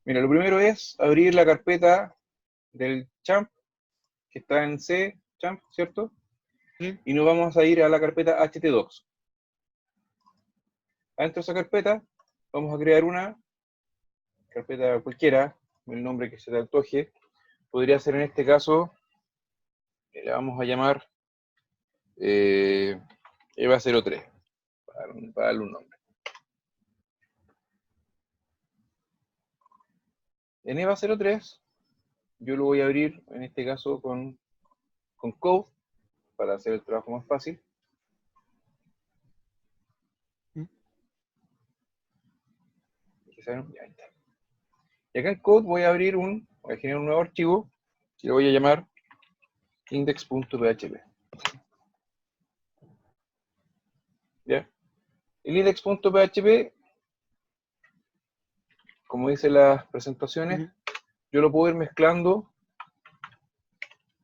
Mira, lo primero es abrir la carpeta del champ, que está en C, champ, ¿cierto? ¿Sí? Y nos vamos a ir a la carpeta htdocs. Adentro de esa carpeta vamos a crear una carpeta cualquiera, el nombre que se te antoje. Podría ser en este caso, le vamos a llamar EVA03, para darle un nombre. En EVA03 yo lo voy a abrir, en este caso, con Code, para hacer el trabajo más fácil. Ahí está. Y acá en Code voy a generar un nuevo archivo, y lo voy a llamar index.php. ¿Ya? El index.php, como dice las presentaciones, yo lo puedo ir mezclando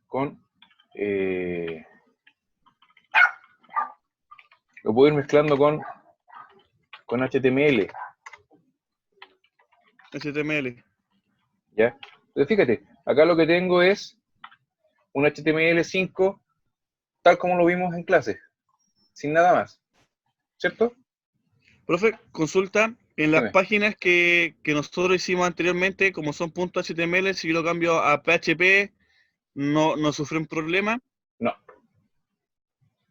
con HTML. HTML. ¿Ya? Entonces fíjate, acá lo que tengo es un HTML5 tal como lo vimos en clase, sin nada más, ¿cierto? Profe, consulta, en las Dime. páginas que nosotros hicimos anteriormente, como son .html, si yo lo cambio a PHP, no sufre un problema. No.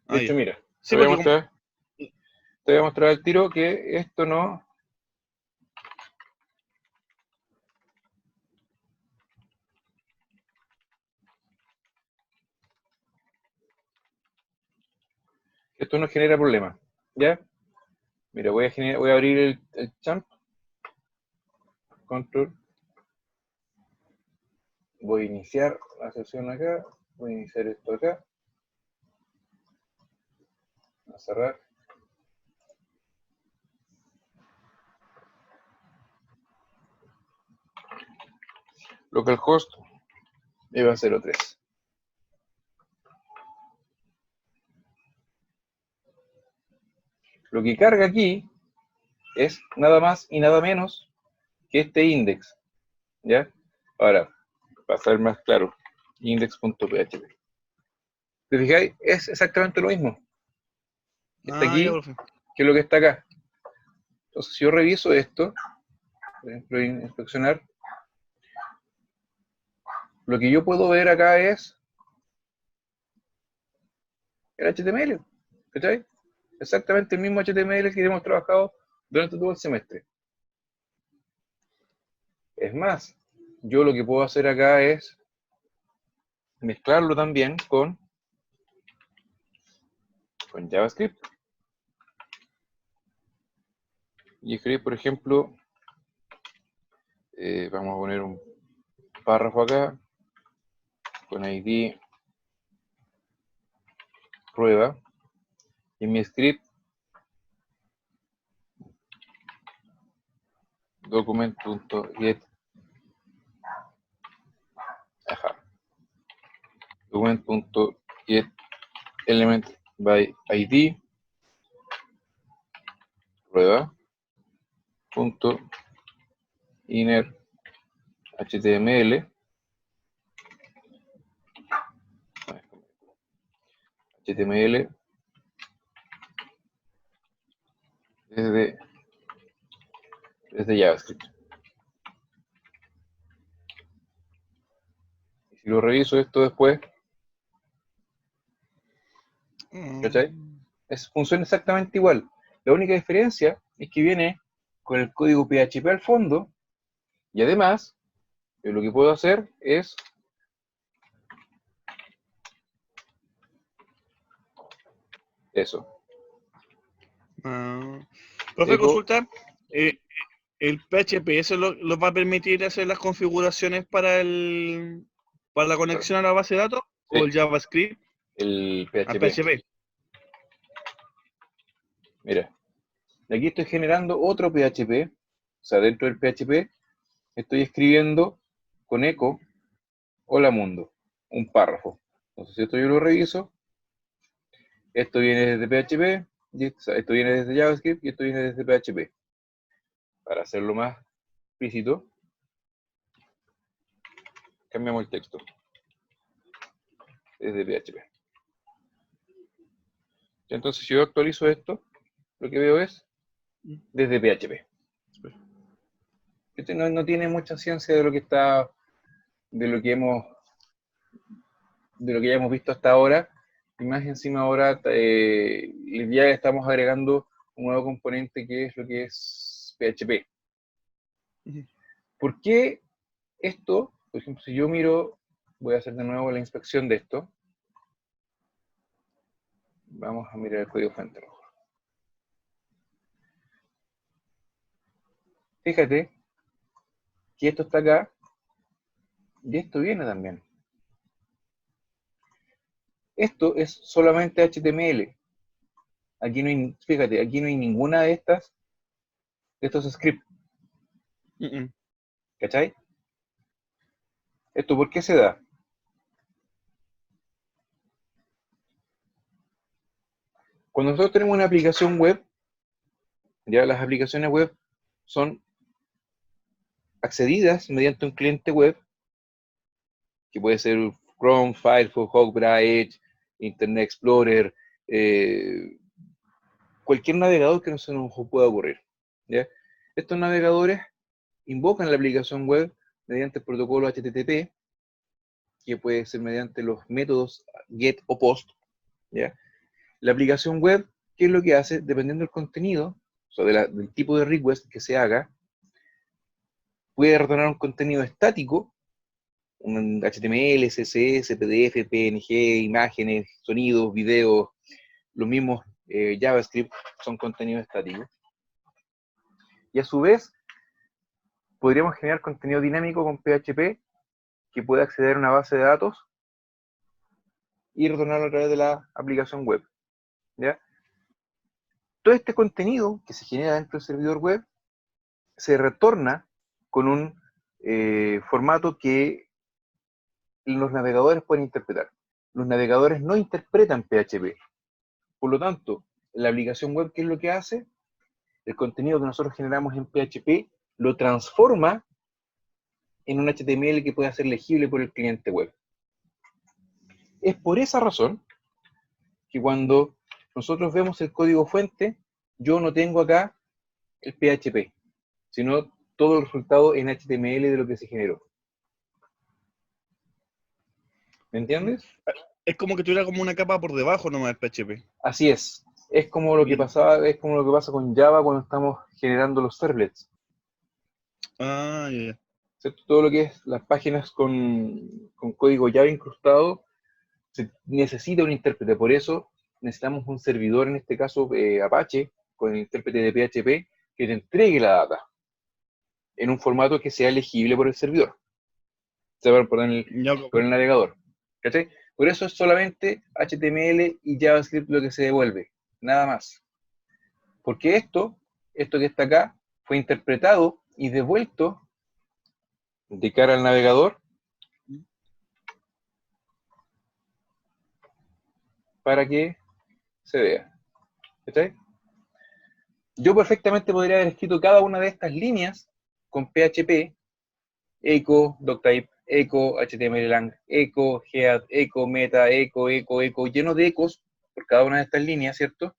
De hecho, Ya. mira, Sí, porque como... te voy a mostrar al tiro que esto no... Esto no genera problema, ¿ya? Mira, voy a abrir el champ. Control. Voy a iniciar la sesión acá. Voy a iniciar esto acá. A cerrar. Localhost EVA03. Lo que carga aquí es nada más y nada menos que este index, ¿ya? Ahora, para ser más claro, index.php. ¿Te fijáis? Es exactamente lo mismo que está ya, aquí profe. que lo que está acá. Entonces, si yo reviso esto, por ejemplo, inspeccionar, lo que yo puedo ver acá es el HTML, ¿cachai? Exactamente el mismo HTML que hemos trabajado durante todo el semestre. Es más, yo lo que puedo hacer acá es mezclarlo también con JavaScript. Y escribir, por ejemplo, vamos a poner un párrafo acá, con ID prueba, y en mi script document.get document.get element by ID prueba punto inner html desde JavaScript. Y si lo reviso esto después, ¿cachai? Funciona exactamente igual. La única diferencia es que viene con el código PHP al fondo, y además, yo lo que puedo hacer es eso. Profe, Eco, consulta, el PHP, ¿eso los va a permitir hacer las configuraciones para la conexión a la base de datos? sí, ¿O el JavaScript el al PHP. PHP? Mira, aquí estoy generando otro PHP, o sea, dentro del PHP estoy escribiendo con eco, hola mundo, un párrafo. Entonces, si esto yo lo reviso, esto viene desde PHP, esto viene desde JavaScript y esto viene desde PHP. Para hacerlo más explícito, cambiamos el texto. Desde PHP. Entonces, si yo actualizo esto, lo que veo es desde PHP. Este no tiene mucha ciencia de lo que está, de lo que ya hemos visto hasta ahora, y más encima ahora ya estamos agregando un nuevo componente que es lo que es PHP. ¿Por qué esto? Por ejemplo, si yo miro, voy a hacer de nuevo la inspección de esto. Vamos a mirar el código fuente mejor. Fíjate que esto está acá y esto viene también. Esto es solamente HTML. Aquí no hay, fíjate, aquí no hay ninguna de estos scripts. ¿Cachai? ¿Esto por qué se da? Cuando nosotros tenemos una aplicación web, ya las aplicaciones web son accedidas mediante un cliente web, que puede ser Chrome, Firefox, Opera, Edge, Internet Explorer, cualquier navegador que no se nos pueda ocurrir. ¿Ya? Estos navegadores invocan la aplicación web mediante el protocolo HTTP, que puede ser mediante los métodos GET o POST. ¿Ya? La aplicación web, ¿qué es lo que hace? Dependiendo del contenido, o sea, del tipo de request que se haga, puede retornar un contenido estático, un HTML, CSS, PDF, PNG, imágenes, sonidos, videos, los mismos JavaScript son contenidos estáticos. Y a su vez, podríamos generar contenido dinámico con PHP que puede acceder a una base de datos y retornarlo a través de la aplicación web. ¿Ya? Todo este contenido que se genera dentro del servidor web se retorna con un formato que los navegadores pueden interpretar. Los navegadores no interpretan PHP. Por lo tanto, la aplicación web, ¿qué es lo que hace? El contenido que nosotros generamos en PHP lo transforma en un HTML que pueda ser legible por el cliente web. Es por esa razón que cuando nosotros vemos el código fuente, yo no tengo acá el PHP, sino todo el resultado en HTML de lo que se generó. ¿Me entiendes? Es como que tuviera como una capa por debajo nomás del PHP. Así es. Es como lo que pasaba, es como lo que pasa con Java cuando estamos generando los servlets. Ah, ya, ya. ¿Cierto? Todo lo que es las páginas con código Java incrustado se necesita un intérprete. Por eso necesitamos un servidor, en este caso Apache, con el intérprete de PHP, que te entregue la data en un formato que sea legible por el servidor. Se va por el navegador. ¿Cachai? Por eso es solamente HTML y JavaScript lo que se devuelve. Nada más. Porque esto que está acá, fue interpretado y devuelto de cara al navegador para que se vea. ¿Cachai? Yo perfectamente podría haber escrito cada una de estas líneas con PHP, echo, doctype, echo, htmllang, echo, head, echo, meta, echo, lleno de ecos por cada una de estas líneas, ¿cierto?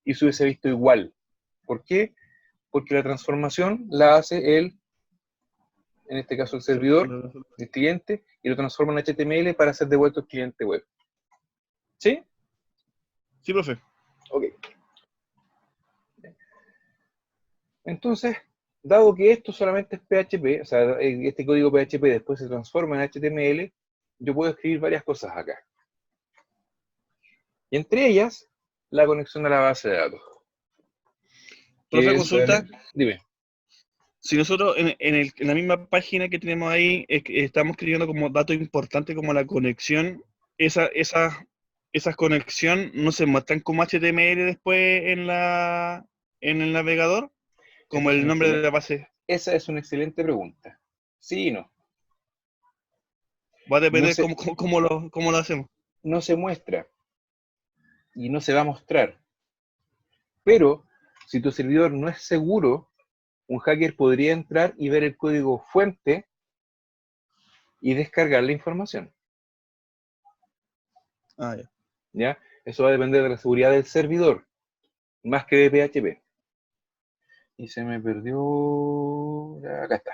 Y se hubiese visto igual. ¿Por qué? Porque la transformación la hace en este caso el servidor, el cliente, y lo transforma en HTML para ser devuelto al cliente web. ¿Sí? Sí, profe. Ok. Entonces, dado que esto solamente es PHP, o sea, este código PHP después se transforma en HTML, yo puedo escribir varias cosas acá. Y entre ellas, la conexión a la base de datos. Profe, consulta. Dime. Si nosotros en la misma página que tenemos ahí estamos escribiendo como dato importante como la conexión, esas conexiones no se muestran como HTML después en el navegador, como el nombre de la base. Esa es una excelente pregunta. Sí y no. Va a depender cómo lo hacemos. No se muestra y no se va a mostrar. Pero si tu servidor no es seguro, un hacker podría entrar y ver el código fuente y descargar la información. Ah, ya. ¿Ya? Eso va a depender de la seguridad del servidor, más que de PHP. Y se me perdió... Acá está.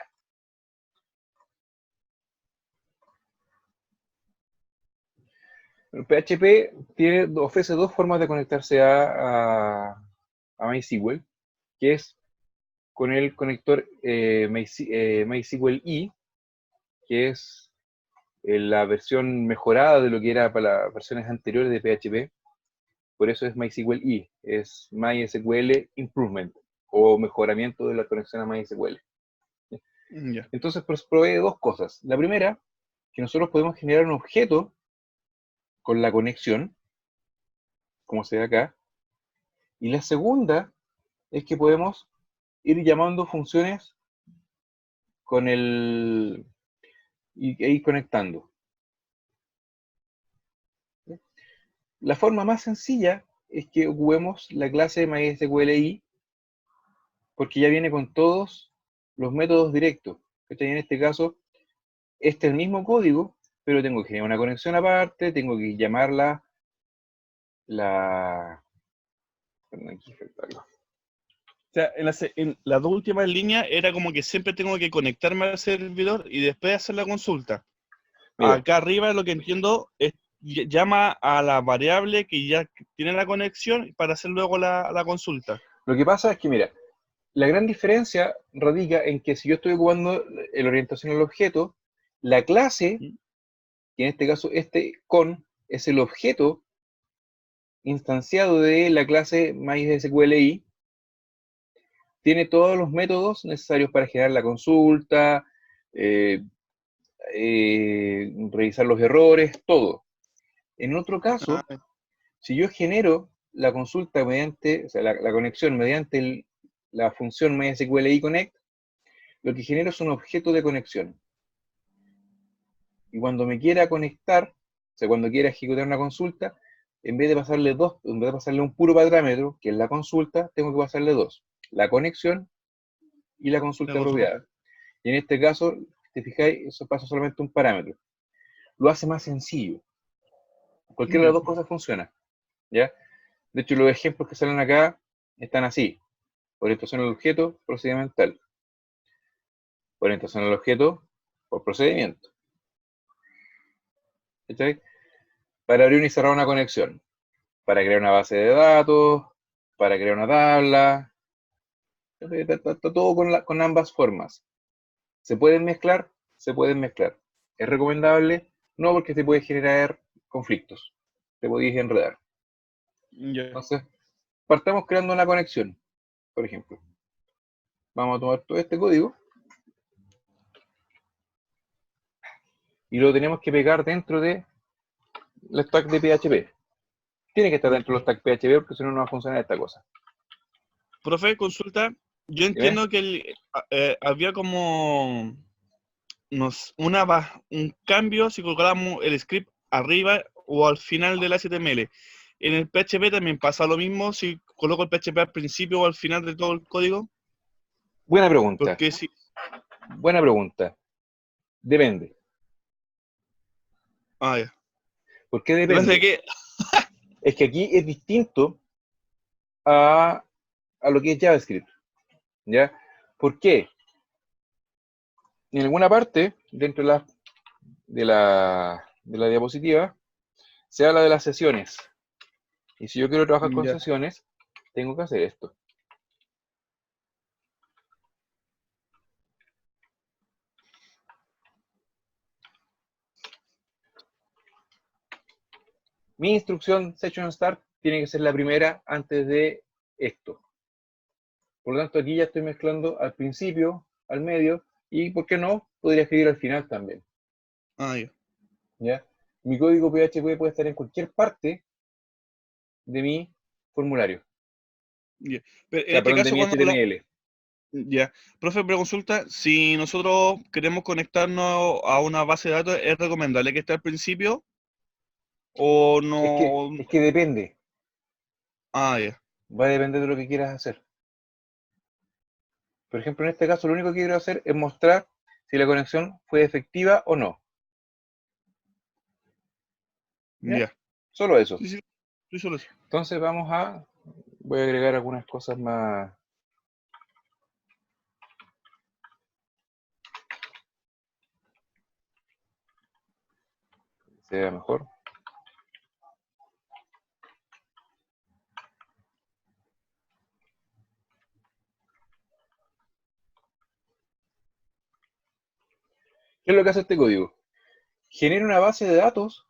El PHP ofrece dos formas de conectarse a MySQL, que es con el conector MySQL E, que es la versión mejorada de lo que era para las versiones anteriores de PHP. Por eso es MySQL E, es MySQL Improvement o mejoramiento de la conexión a MySQL. Ya. Entonces, pues, provee dos cosas. La primera, que nosotros podemos generar un objeto con la conexión, como se ve acá. Y la segunda es que podemos ir llamando funciones con e ir conectando. La forma más sencilla es que ocupemos la clase MySQLi, porque ya viene con todos los métodos directos. En este caso, este es el mismo código, pero tengo que generar una conexión aparte, tengo que llamarla perdón, aquí falta. O sea, en las dos últimas líneas era como que siempre tengo que conectarme al servidor y después hacer la consulta. Mira, Acá arriba lo que entiendo es llama a la variable que ya tiene la conexión para hacer luego la consulta. lo que pasa es que, mira, la gran diferencia radica en que si yo estoy ocupando la orientación al objeto, la clase, ¿Mm? que en este caso este con, es el objeto instanciado de la clase MySQLi, tiene todos los métodos necesarios para generar la consulta, eh, revisar los errores, todo. En otro Ah, caso, si yo genero la consulta mediante, o sea, la conexión mediante la función MySQLi Connect, lo que genero es un objeto de conexión. Y cuando me quiera conectar, o sea, cuando quiera ejecutar una consulta, en vez de pasarle un puro parámetro, que es la consulta, tengo que pasarle dos: la conexión y la la consulta consulta. apropiada. Y en este caso, si te fijáis, eso pasa solamente un parámetro. Lo hace más sencillo. Cualquiera de las Ya. dos cosas funciona, ¿ya? De hecho, los ejemplos que salen acá están así: orientación al objeto, procedimental; orientación al objeto, por procedimiento. ¿Cachai? Para abrir y cerrar una conexión, para crear una base de datos, para crear una tabla. Está todo con ambas formas. ¿Se pueden mezclar? Se pueden mezclar. ¿Es recomendable? No, porque te puede generar conflictos. Te podéis enredar. Ya. Entonces, partamos creando una conexión, por ejemplo. Vamos a tomar todo este código y lo tenemos que pegar dentro de la stack de PHP. Tiene que estar Ya. dentro de los stack PHP porque si no, no va a funcionar esta cosa. Profe, consulta. Yo ¿Dime? entiendo que había como un cambio si colocáramos el script arriba o al final del HTML. En el PHP también pasa lo mismo si coloco el PHP al principio o al final de todo el código. Buena pregunta. Porque si. Buena pregunta. Depende. Ah, ya. ¿Por qué Depende de depende? qué. Es que aquí es distinto a lo que es JavaScript. ¿Ya? ¿Por qué? En alguna parte, dentro de la diapositiva, se habla de las sesiones. Y si yo quiero trabajar con Ya. sesiones, tengo que hacer esto. Mi instrucción Session Start tiene que ser la primera antes de esto. Por lo tanto, aquí ya estoy mezclando al principio, al medio, y, ¿por qué no?, podría escribir al final también. Ah, ya. ¿Ya? Mi código PHP puede estar en cualquier parte de mi formulario. Ya. O Pero en sea, este perdón, de caso, mi HTML. ya. Profe, preconsulta, si nosotros queremos conectarnos a una base de datos, ¿es recomendable que esté al principio o Es que, no? es que depende. Ah, ya. Va a depender de lo que quieras hacer. Por ejemplo, en este caso, lo único que quiero hacer es mostrar si la conexión fue efectiva o no. ¿Ya? Ya. Solo eso. Sí, solo eso. Entonces voy a agregar algunas cosas más. Que se vea mejor. ¿Qué es lo que hace este código? Genera una base de datos,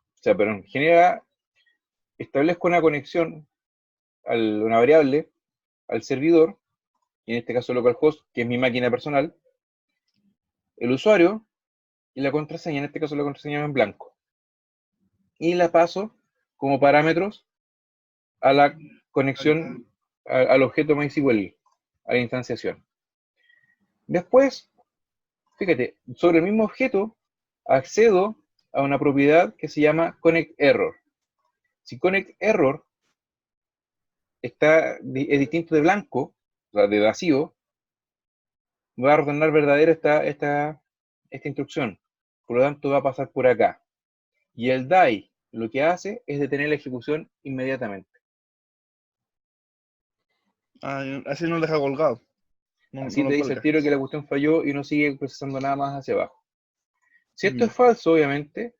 establezco una conexión una variable al servidor, y en este caso localhost, que es mi máquina personal, el usuario y la contraseña, en este caso la contraseña en blanco. Y la paso como parámetros a la conexión al objeto MySQL, a la instanciación. Después, fíjate, sobre el mismo objeto accedo a una propiedad que se llama connectError. Si connectError es distinto de blanco, o sea, de vacío, va a ordenar verdadera esta instrucción. Por lo tanto, va a pasar por acá. Y el DAI lo que hace es detener la ejecución inmediatamente. Así no lo deja colgado. Así No te lo dice el cuelga. tiro que la cuestión falló y no sigue procesando nada más hacia abajo. Si esto es Ya. falso, obviamente,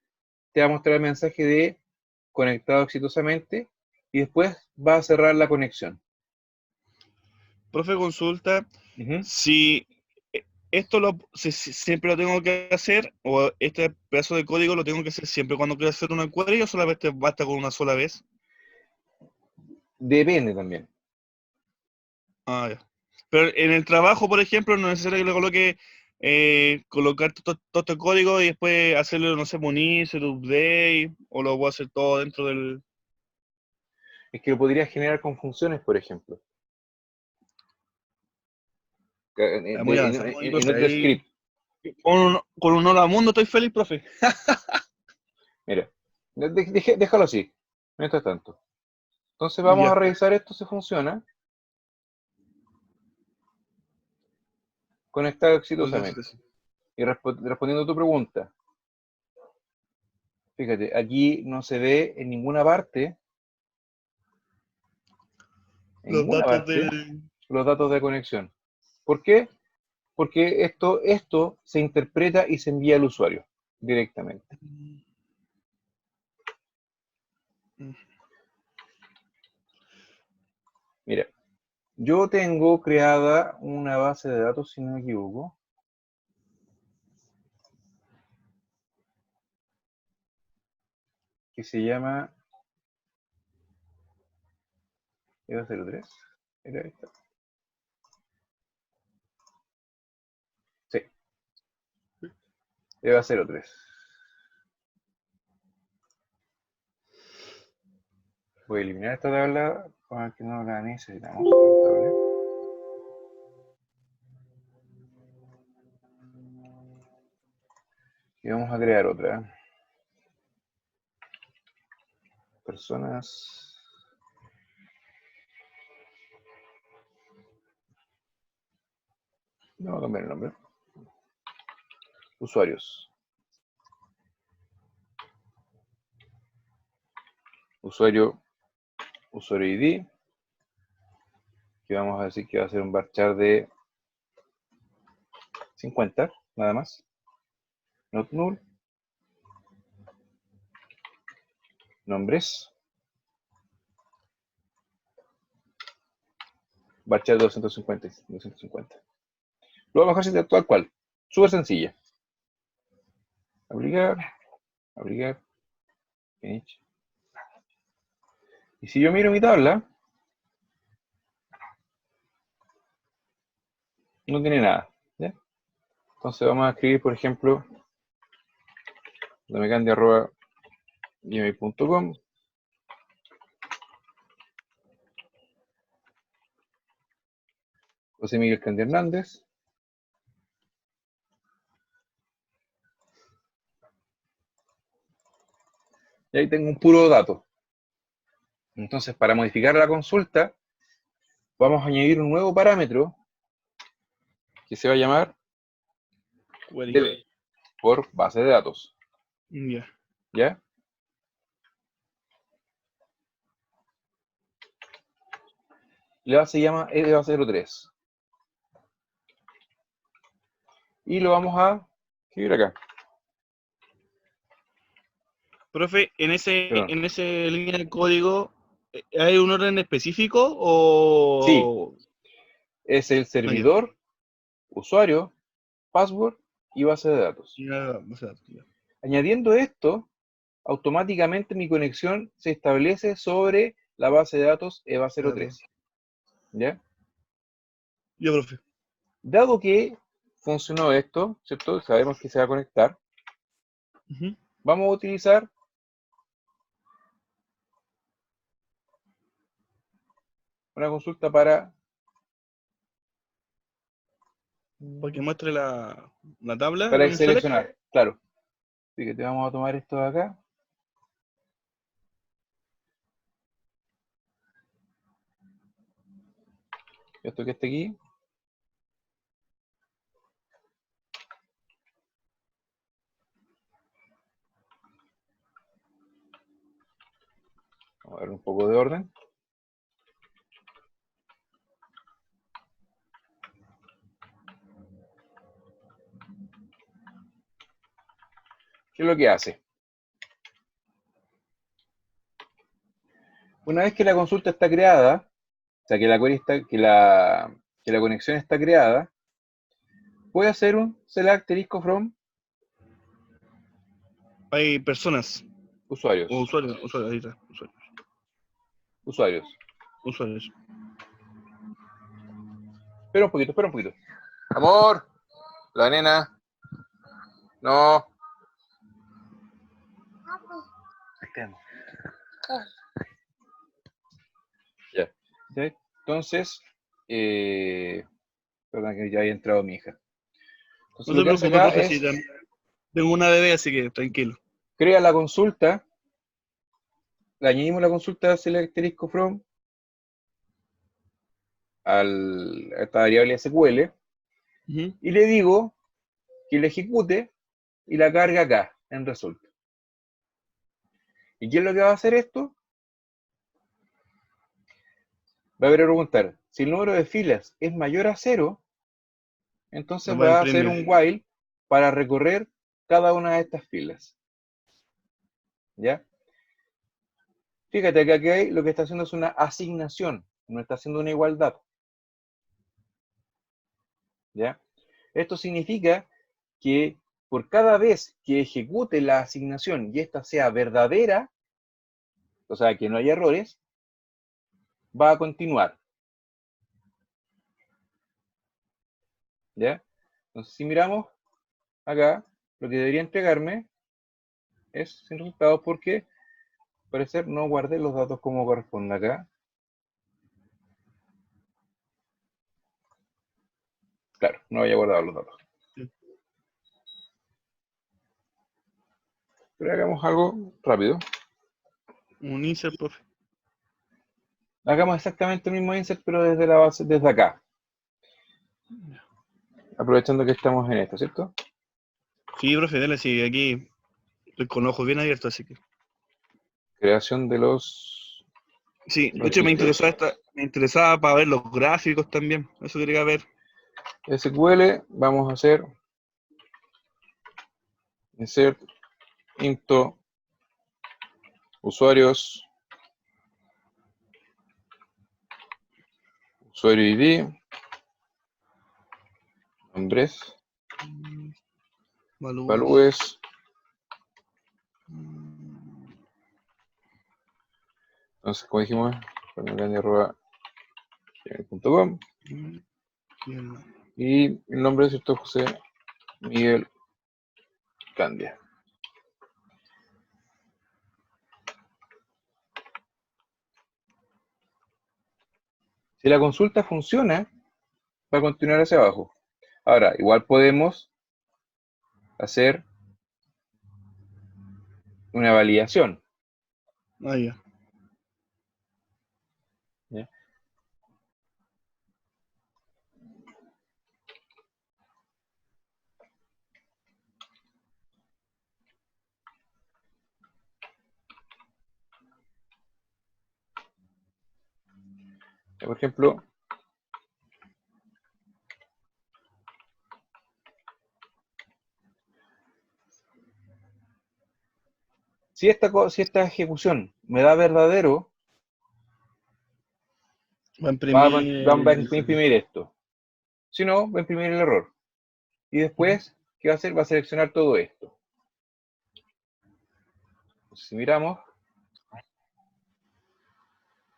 te va a mostrar el mensaje de conectado exitosamente y después va a cerrar la conexión. Profe, consulta Ujú. si esto si siempre lo tengo que hacer o este pedazo de código lo tengo que hacer siempre cuando quiero hacer una query o solamente basta con una sola vez. Depende también. Ah, ya. Pero en el trabajo, por ejemplo, no es necesario que le coloque colocar todo este código y después hacerlo, no sé, unirse, update, o lo voy a hacer todo dentro del. Es que lo podrías generar con funciones, por ejemplo. Muy avanzado, En entonces otro ahí script. con un hola mundo estoy feliz, profe. Mira, déjalo así, mientras tanto. Entonces vamos a Ya. revisar esto si funciona. Conectado exitosamente. Y respondiendo a tu pregunta, fíjate, aquí no se ve en Los ninguna datos parte, del. los datos de conexión. ¿Por qué? Porque esto se interpreta y se envía al usuario directamente. Mira, yo tengo creada una base de datos, si no me equivoco, que se llama EVA 03. ¿Era esta? Sí, EVA 03. Voy a eliminar esta tabla porque no la necesitamos, lamentable. Y vamos a crear otra. Personas. No, voy a cambiar el nombre. Usuarios. Usuario ID. Que vamos a decir que va a ser un varchar de 50, nada más. Not null. Nombres. Varchar 250. 250. Lo vamos a dejar tal cual. Súper sencilla. Aplicar. Aplicar. Finish. Y si yo miro mi tabla, no tiene nada. ¿Ya? Entonces vamos a escribir, por ejemplo, gmail.com. José Miguel Candy Hernández. Y ahí tengo un puro dato. Entonces, para modificar la consulta, vamos a añadir un nuevo parámetro que se va a llamar DB, por base de datos. Ya. ¿Ya? la base se llama EVA03. Y lo vamos a escribir acá. Profe, Perdón. en ese línea de código, ¿hay un orden específico Sí, o...? es el No, ya. servidor, usuario, password y base de datos. Ya, o sea, ya. Añadiendo esto, automáticamente mi conexión se establece sobre la base de datos EVA03. ¿Ya? Ya, profe. Dado que funcionó esto, ¿cierto? Sabemos que se va a conectar. Ujú. Vamos a utilizar una consulta para Para que muestre la tabla en el select. seleccionar, claro. Así que te vamos a tomar esto de acá. Esto que está aquí. Vamos a ver un poco de orden. ¿Qué es lo que hace? Una vez que la consulta está creada, o sea, que la query está, que la conexión está creada, puede hacer un select asterisco from Hay personas, o usuarios. usuarios, usuarios, ahí está, usuarios. Usuarios. Usuarios. Espera un poquito, espera un poquito. Amor, la nena. No. Espérame. Ya. ¿Sí? Entonces, perdón que ya haya entrado mi hija. Entonces No lo se que hace preocupe, acá profe, es si tengo una bebé, así que tranquilo. crea la consulta, le añadimos la consulta select asterisco from a esta variable SQL Ujú. y le digo que la ejecute y la carga acá en result. ¿Y qué es lo que va a hacer esto? Va a preguntar, si el número de filas es mayor a 0, entonces Nos va a va a hacer imprimir. un while para recorrer cada una de estas filas. ¿Ya? Fíjate que aquí lo que está haciendo es una asignación, no está haciendo una igualdad. ¿Ya? Esto significa que por cada vez que ejecute la asignación y esta sea verdadera, o sea, que no haya errores, va a continuar. ¿Ya? Entonces, si miramos acá, lo que debería entregarme es sin resultados porque, al parecer, no guardé los datos como corresponde acá. Claro, no había guardado los datos. Sí. Pero hagamos algo rápido. Un insert, profe. Hagamos exactamente el mismo insert, pero desde la base, desde acá. Aprovechando que estamos en esto, ¿cierto? Sí, profe, dale, sí, aquí estoy con ojos bien abiertos, así que. Creación de los Sí, de hecho registros. me interesaba para ver los gráficos también. Eso quería ver. SQL, vamos a hacer insert into usuarios, usuario ID, nombres, Valúes. valúes. Entonces, como dijimos, gmail.com y el nombre, ¿cierto? José Miguel Candia. Si la consulta funciona, va a continuar hacia abajo. Ahora, igual podemos hacer una validación. Ah, ya. ¿Ya? Por ejemplo, si esta ejecución me da verdadero, Va a imprimir va a imprimir esto. Si no, va a imprimir el error. Y después, ¿qué va a hacer? Va a seleccionar todo esto. Entonces, si miramos,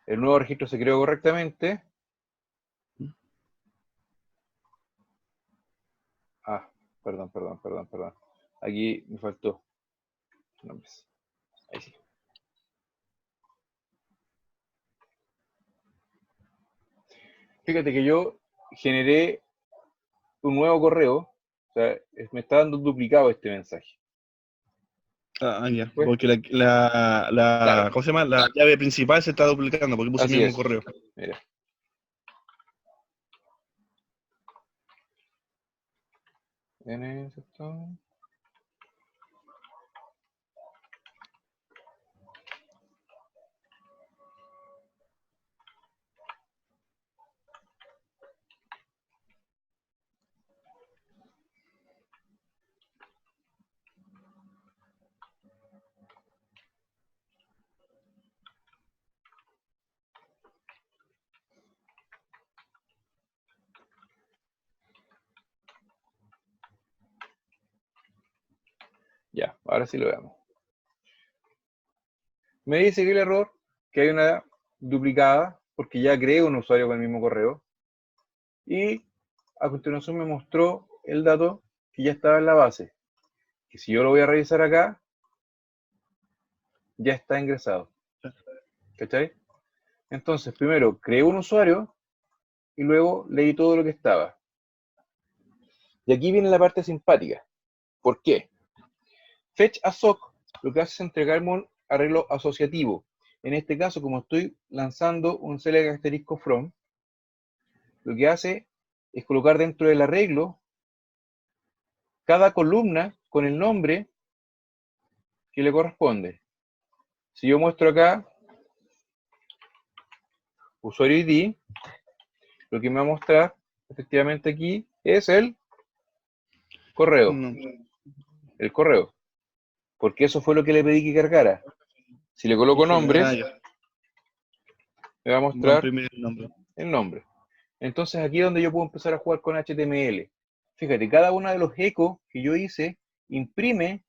el nuevo registro se creó correctamente. Ah, perdón. Aquí me faltó nombres. Ahí sí. Fíjate que yo generé un nuevo correo. O sea, me está dando duplicado este mensaje. Ya. Pues, Porque claro, ¿cómo se llama? La llave principal se está duplicando porque puse el así mismo es. correo. Mira. ¿Tienes esto? Ya, ahora sí lo veamos. Me dice que el error, que hay una duplicada, porque ya creé un usuario con el mismo correo. Y a continuación me mostró el dato que ya estaba en la base. Que si yo lo voy a revisar acá, ya está ingresado. ¿Cachai? Entonces, primero creé un usuario y luego leí todo lo que estaba. Y aquí viene la parte simpática. ¿Por qué? Fetch Assoc lo que hace es entregarme un arreglo asociativo. En este caso, como estoy lanzando un select asterisco from, lo que hace es colocar dentro del arreglo cada columna con el nombre que le corresponde. Si yo muestro acá usuario ID, lo que me va a mostrar efectivamente aquí es el correo. No. El correo. Porque eso fue lo que le pedí que cargara. Si le coloco nombres, Ya. me va a Va a mostrar imprimir el nombre. el nombre. Entonces aquí es donde yo puedo empezar a jugar con HTML. Fíjate, cada uno de los ecos que yo hice imprime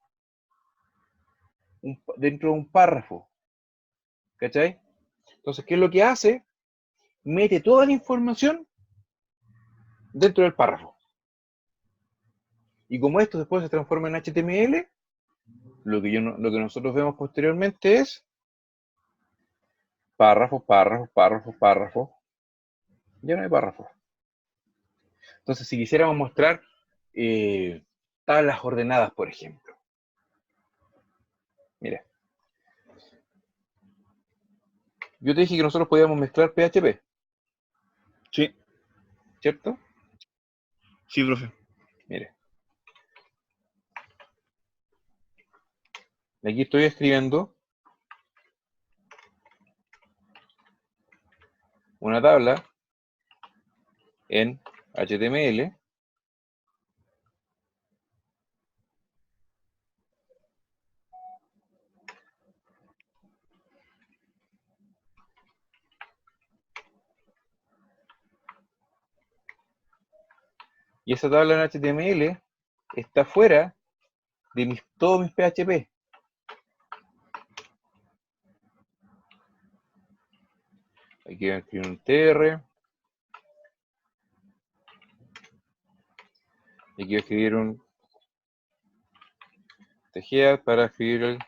dentro de un párrafo. ¿Cachai? Entonces, ¿qué es lo que hace? Mete toda la información dentro del párrafo. Y como esto después se transforma en HTML, lo que nosotros vemos posteriormente es párrafo. Ya no hay párrafo. Entonces, si quisiéramos mostrar tablas ordenadas, por ejemplo. Mira, yo te dije que nosotros podíamos mezclar PHP, Sí, ¿cierto? sí, profe. Mire, aquí estoy escribiendo una tabla en HTML y esa tabla en HTML está fuera de todos mis PHP. Aquí voy a escribir un tr, y aquí voy a escribir un tgead para escribir el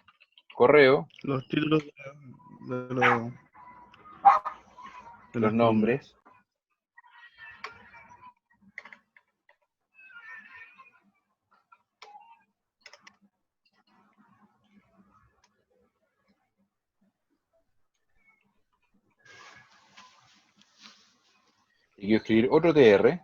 correo, Los títulos de, los- de los las columnas. nombres. Y quiero escribir otro tr,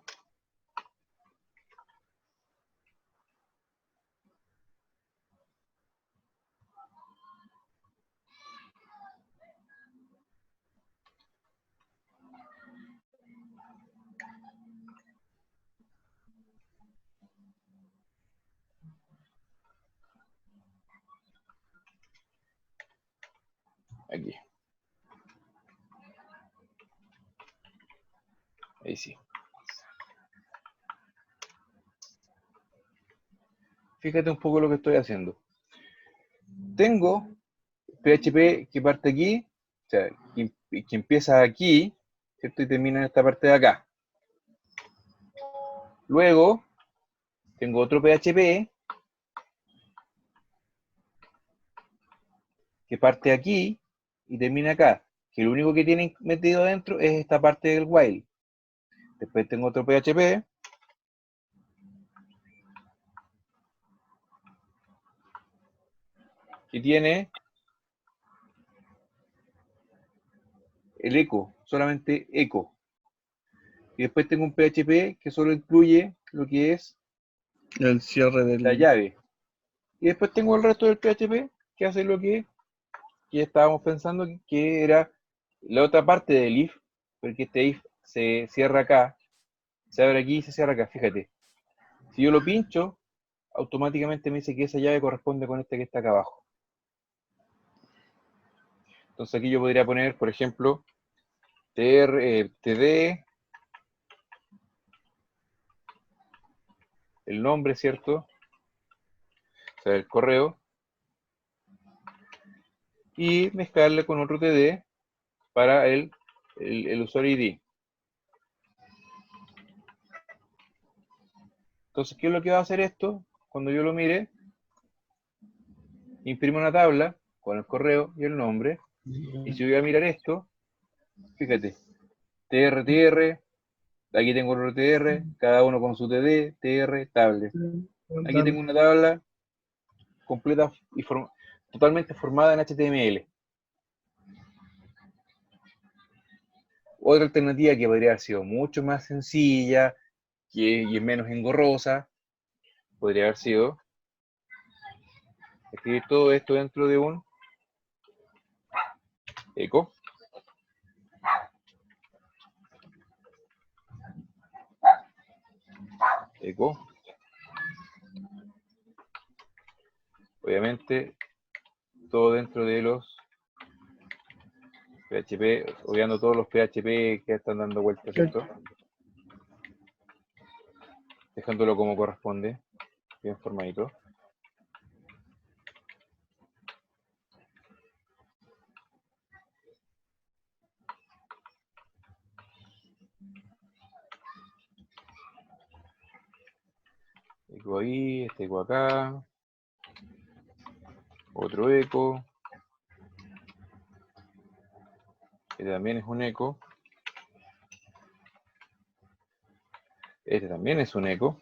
sí. Fíjate un poco lo que estoy haciendo. Tengo PHP que parte aquí, o sea, que empieza aquí, ¿cierto? Y termina en esta parte de acá. Luego, tengo otro PHP que parte aquí y termina acá, que lo único que tiene metido adentro es esta parte del while. Después tengo otro PHP que tiene el eco, solamente eco. Y después tengo un PHP que solo incluye lo que es El cierre la del... llave. Y después tengo el resto del PHP que hace lo que estábamos pensando que era la otra parte del if, porque este if se cierra acá, se abre aquí y se cierra acá, fíjate. Si yo lo pincho, automáticamente me dice que esa llave corresponde con este que está acá abajo. Entonces aquí yo podría poner, por ejemplo, td, el nombre, ¿cierto? O sea, el correo, y mezclarle con otro td para el usuario ID. Entonces, ¿qué es lo que va a hacer esto? Cuando yo lo mire, imprimo una tabla con el correo y el nombre, y si voy a mirar esto, fíjate, tr, aquí tengo otro tr, cada uno con su td, tr, tablet. Aquí tengo una tabla completa y totalmente formada en HTML. Otra alternativa que podría haber sido mucho más sencilla y es menos engorrosa, podría haber sido escribir todo esto dentro de un eco. Eco. Obviamente, todo dentro de los PHP, obviando todos los PHP que están dando vueltas, ¿cierto? Dejándolo como corresponde, bien formadito. Eco ahí, este eco acá, otro eco, que también es un eco, este también es un eco.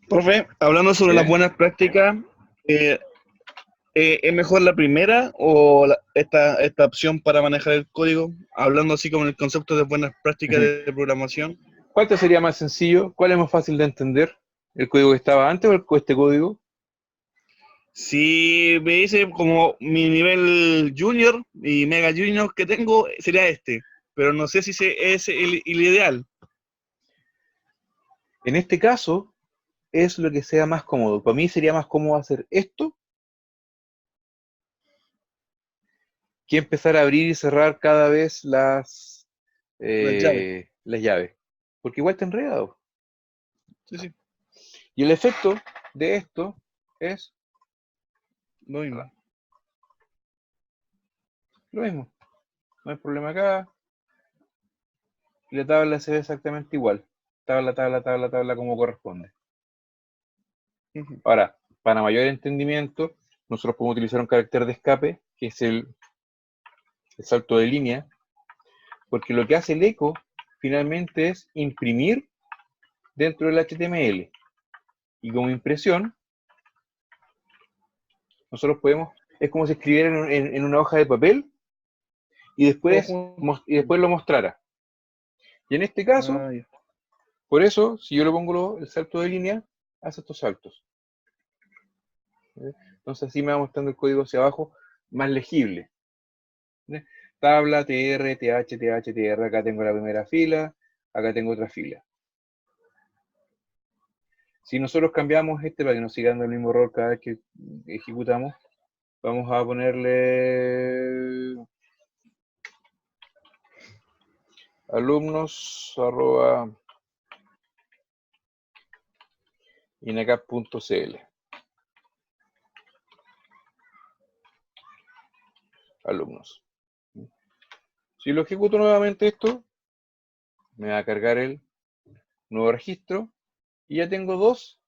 Profe, hablando sobre las ¿Bien? buenas prácticas, ¿es mejor la primera o esta opción para manejar el código? Hablando así como el concepto de buenas prácticas de programación. ¿Cuál te sería más sencillo? ¿Cuál es más fácil de entender? ¿El código que estaba antes o este código? Si me dice como mi nivel junior y mega junior que tengo, sería este. Pero no sé si es el ideal. En este caso, es lo que sea más cómodo. Para mí sería más cómodo hacer esto que empezar a abrir y cerrar cada vez Las llaves. las llaves. Porque igual te enredado. Sí, sí, Y el efecto de esto es lo mismo. lo mismo. No hay problema acá. Y la tabla se ve exactamente igual. Tabla, tabla, tabla, tabla como corresponde. Ujú. Ahora, para mayor entendimiento, nosotros podemos utilizar un carácter de escape, que es el salto de línea, porque lo que hace el eco finalmente es imprimir dentro del HTML. Y como impresión, nosotros podemos, es como si escribiera en una hoja de papel y después, Ojo. lo mostrara. Y en este caso, Ah, ya. por eso, si yo le pongo el salto de línea, hace estos saltos. Entonces así me va mostrando el código hacia abajo, más legible. Tabla, tr, th, th, tr, acá tengo la primera fila, acá tengo otra fila. Si nosotros cambiamos este para que nos siga dando el mismo error cada vez que ejecutamos, vamos a ponerle alumnos@inacap.cl. Alumnos. Si lo ejecuto nuevamente esto, me va a cargar el nuevo registro y ya tengo dos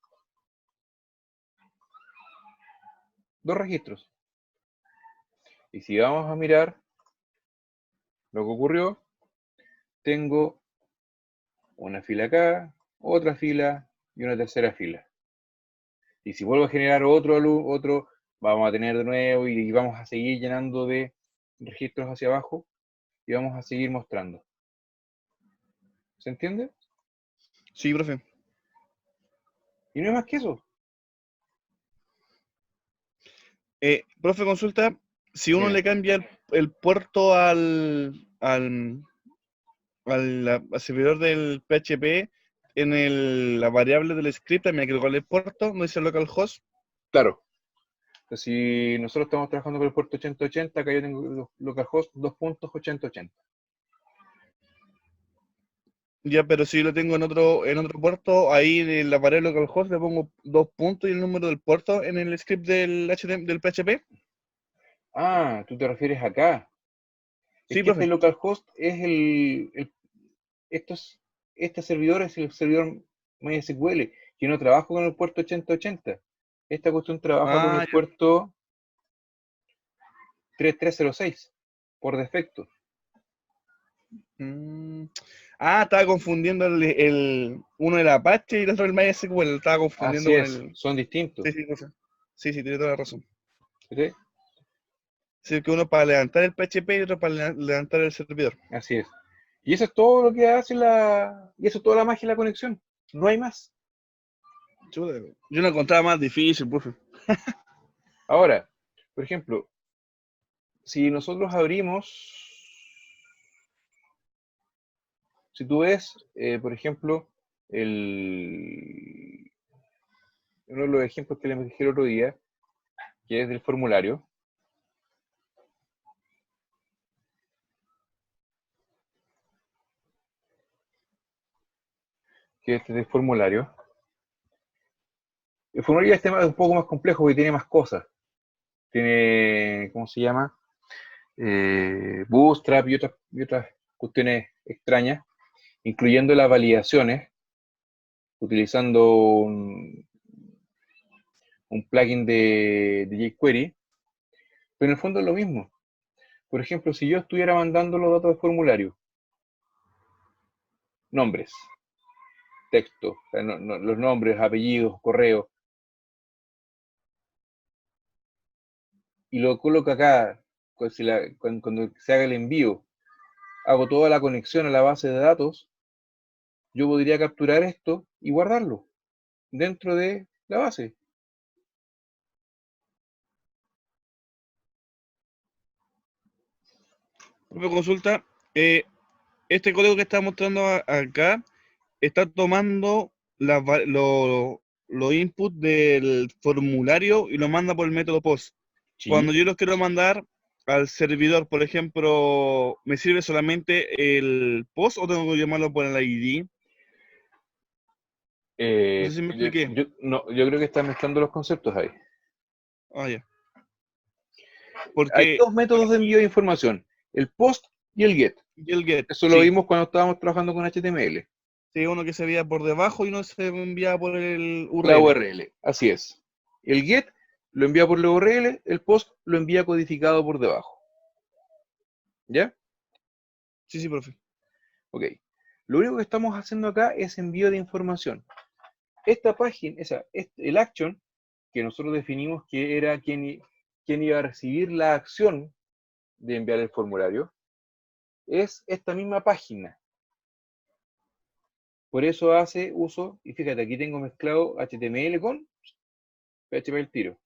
registros. Y si vamos a mirar lo que ocurrió, tengo una fila acá, otra fila y una tercera fila. Y si vuelvo a generar otro, vamos a tener de nuevo y vamos a seguir llenando de registros hacia abajo y vamos a seguir mostrando. ¿Se entiende? Sí, profe. Y no es más que eso. Profe, consulta, si uno Dime. le cambia el puerto al servidor del PHP en la variable del script, me agregó el puerto, no dice localhost. Claro. Entonces, si nosotros estamos trabajando con el puerto 8080, acá yo tengo localhost 2.8080. Ya, pero si lo tengo en otro puerto, ahí en la variable localhost le pongo 2 puntos y el número del puerto en el script del PHP. Ah, tú te refieres acá. Es Sí, que este profe. localhost es este servidor es el servidor MySQL. Yo no trabajo con el puerto 8080. Esta cuestión trabaja con Ah, el ya. puerto 3306 por defecto. Mm. Ah, estaba confundiendo uno el Apache y el otro el MySQL. Estaba confundiendo Así con es, el. son distintos. Sí, sí, profe. Sí, sí, tiene toda la razón. ¿Sí? Sí, que uno para levantar el PHP y otro para levantar el servidor. Así es. Y eso es todo lo que hace y eso es toda la magia de la conexión. No hay más. Chuta, yo lo encontraba más difícil, profe. Ahora, por ejemplo, si nosotros abrimos, si tú ves, por ejemplo, uno de los ejemplos que les dije el otro día, que es del formulario, que este es del formulario. El formulario es un poco más complejo porque tiene más cosas. Tiene, ¿cómo se llama? Bootstrap y otras cuestiones extrañas, incluyendo las validaciones, utilizando un plugin de jQuery, pero en el fondo es lo mismo. Por ejemplo, si yo estuviera mandando los datos del formulario, nombres, texto, o sea, los nombres, apellidos, correo, y lo coloco acá, cuando se haga el envío, hago toda la conexión a la base de datos, yo podría capturar esto y guardarlo dentro de la base. Profe, consulta. Este código que está mostrando acá está tomando los inputs del formulario y lo manda por el método POST. Sí. Cuando yo los quiero mandar al servidor, por ejemplo, ¿me sirve solamente el POST o tengo que llamarlo por el ID? No sé si me expliqué. Yo creo que están mezclando los conceptos ahí. Ah, ya. Hay Porque dos métodos de envío de información, el POST y el GET. el get, Eso lo sí. vimos cuando estábamos trabajando con HTML. Sí, uno que se envía por debajo y uno se envía por el La URL. URL, así es. El GET lo envía por la URL, el POST lo envía codificado por debajo. ¿Ya? Sí, sí, profe. Ok. Lo único que estamos haciendo acá es envío de información. Esta página, el action, que nosotros definimos que era quien iba a recibir la acción de enviar el formulario, es esta misma página. Por eso hace uso, y fíjate, aquí tengo mezclado HTML con PHP al tiro.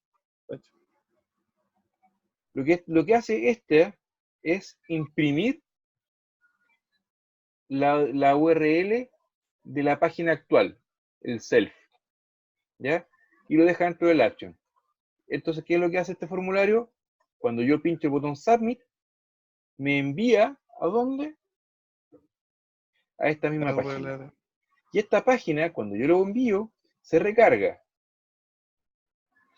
Lo que hace es imprimir la URL de la página actual, el self, ¿ya? Y lo deja dentro del action. Entonces, ¿qué es lo que hace este formulario? Cuando yo pincho el botón Submit, me envía, ¿a dónde? a esta misma Algo página. regular. Y esta página, cuando yo lo envío, se recarga.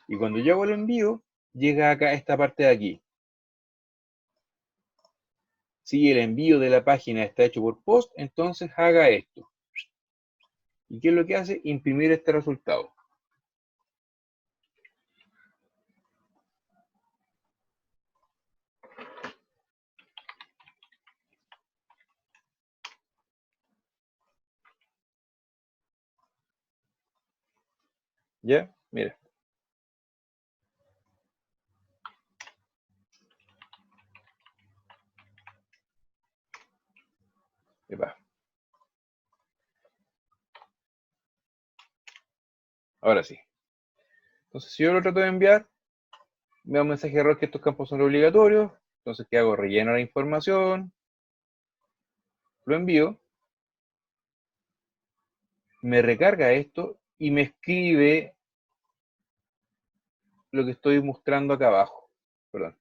Y cuando yo hago el envío, llega acá a esta parte de aquí. Si el envío de la página está hecho por post, entonces haga esto. ¿Y qué es lo que hace? Imprimir este resultado. ¿Ya? Mira. Epa. Ahora sí. Entonces, si yo lo trato de enviar, me da un mensaje de error que estos campos son obligatorios. Entonces, ¿qué hago? Relleno la información, lo envío, me recarga esto y me escribe lo que estoy mostrando acá abajo. Perdón.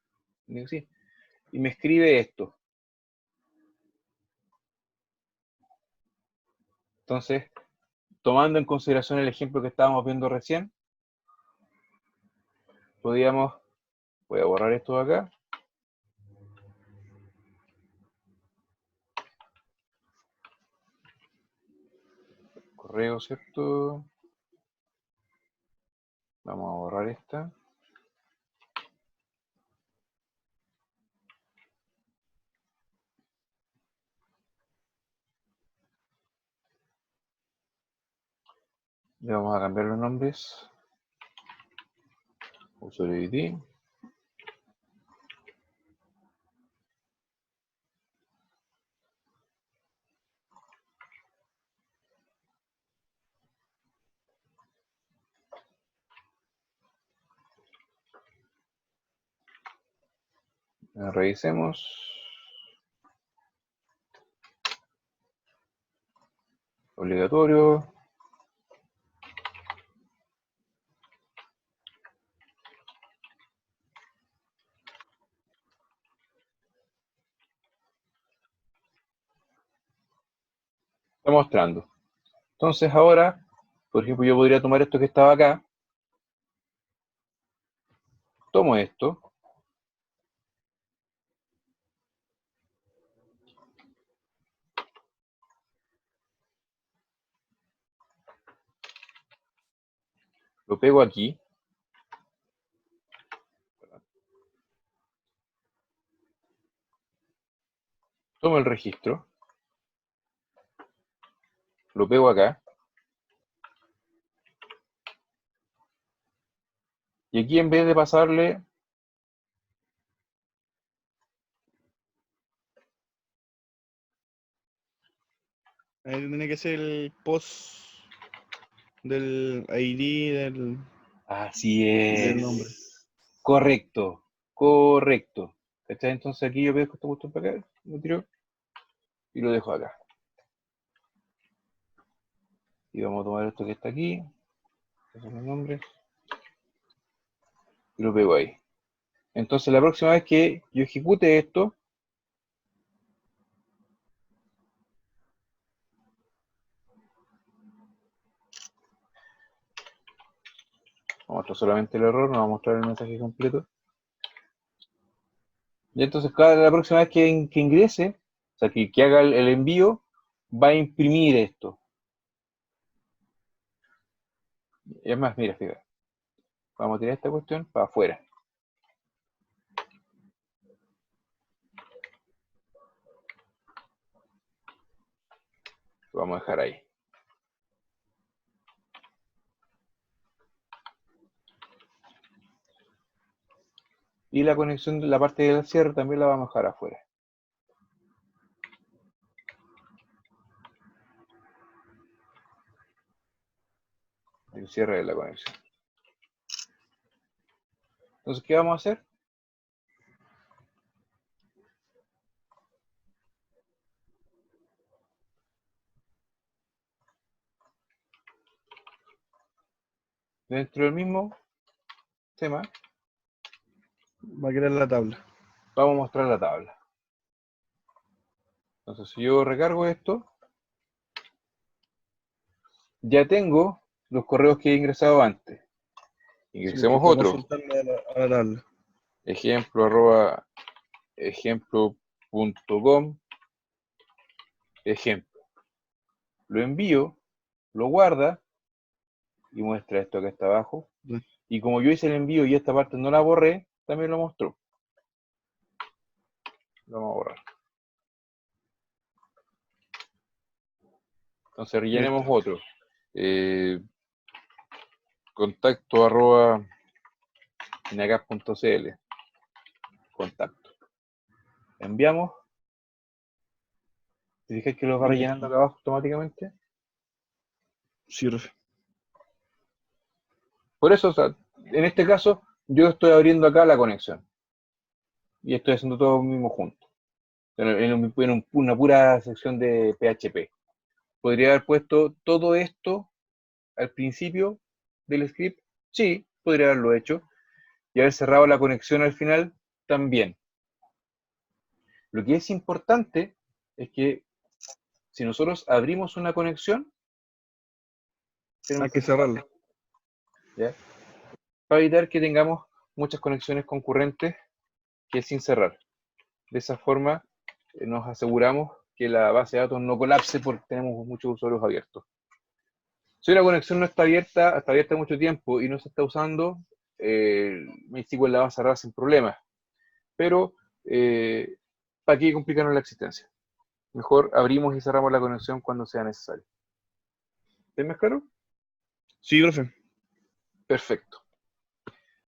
¿Sí? Y me escribe esto. Entonces, tomando en consideración el ejemplo que estábamos viendo recién, podríamos, voy a borrar esto de acá. Correo, ¿cierto? Vamos a borrar esta. Le vamos a cambiar los nombres. Usuario ID. Revisemos. Obligatorio. Está mostrando. Entonces ahora, por ejemplo, yo podría tomar esto que estaba acá. Tomo esto. Lo pego aquí. Tomo el registro. Lo pego acá. Y aquí en vez de pasarle Ahí tiene que ser el post del ID así del nombre. es. Correcto. Correcto. ¿Cachai? Entonces aquí yo pego esta cuestión para acá. Lo tiro y lo dejo acá. Y vamos a tomar esto que está aquí. Esos son los nombres. Y lo pego ahí. Entonces la próxima vez que yo ejecute esto, vamos a mostrar solamente el error, no vamos a mostrar el mensaje completo. Y entonces la próxima vez que ingrese, o sea, que haga el envío, va a imprimir esto. Y es más, mira, fíjate. Vamos a tirar esta cuestión para afuera. Lo vamos a dejar ahí. Y la conexión de la parte del cierre también la vamos a dejar afuera. El cierre de la conexión. Entonces, ¿qué vamos a hacer? Dentro del mismo tema, Va a crear la tabla. vamos a mostrar la tabla. Entonces, si yo recargo esto, ya tengo los correos que he ingresado antes. Sí, porque Ingresemos estamos otro. soltando a la tabla. Ejemplo.com. Ejemplo. Lo envío, lo guarda y muestra esto que está abajo. Y como yo hice el envío y esta parte no la borré, también lo mostró. Lo vamos a borrar. Entonces rellenemos otro. contacto@inacap.cl. Contacto. Enviamos. ¿Te fijas que los va rellenando acá abajo automáticamente? Sí, profe. Por eso, o sea, en este caso, yo estoy abriendo acá la conexión. Y estoy haciendo todo mismo junto. En una pura sección de PHP. ¿Podría haber puesto todo esto al principio del script? Sí, podría haberlo hecho. Y haber cerrado la conexión al final también. Lo que es importante es que si nosotros abrimos una conexión, Hay tenemos que que cerrarla, cerrarlo. ¿ya? Para evitar que tengamos muchas conexiones concurrentes que sin cerrar. De esa forma nos aseguramos que la base de datos no colapse porque tenemos muchos usuarios abiertos. Si una conexión no está abierta mucho tiempo y no se está usando, MySQL la va a cerrar sin problemas. Pero, ¿para qué complicarnos la existencia? Mejor abrimos y cerramos la conexión cuando sea necesario. ¿Ves más claro? Sí, profe. Perfecto.